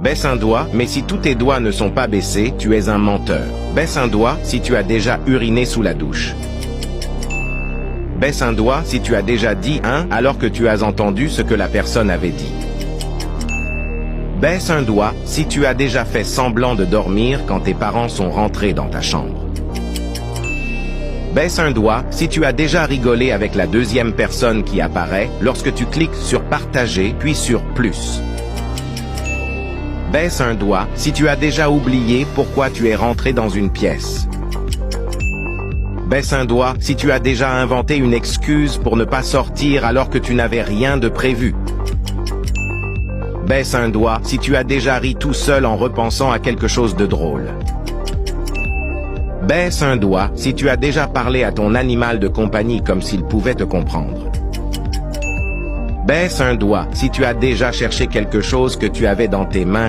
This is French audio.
Baisse un doigt, mais si tous tes doigts ne sont pas baissés, tu es un menteur. Baisse un doigt si tu as déjà uriné sous la douche. Baisse un doigt si tu as déjà dit « hein » alors que tu as entendu ce que la personne avait dit. Baisse un doigt si tu as déjà fait semblant de dormir quand tes parents sont rentrés dans ta chambre. Baisse un doigt si tu as déjà rigolé avec la deuxième personne qui apparaît lorsque tu cliques sur « Partager » puis sur « Plus ». Baisse un doigt si tu as déjà oublié pourquoi tu es rentré dans une pièce. Baisse un doigt si tu as déjà inventé une excuse pour ne pas sortir alors que tu n'avais rien de prévu. Baisse un doigt si tu as déjà ri tout seul en repensant à quelque chose de drôle. Baisse un doigt si tu as déjà parlé à ton animal de compagnie comme s'il pouvait te comprendre. Baisse un doigt si tu as déjà cherché quelque chose que tu avais dans tes mains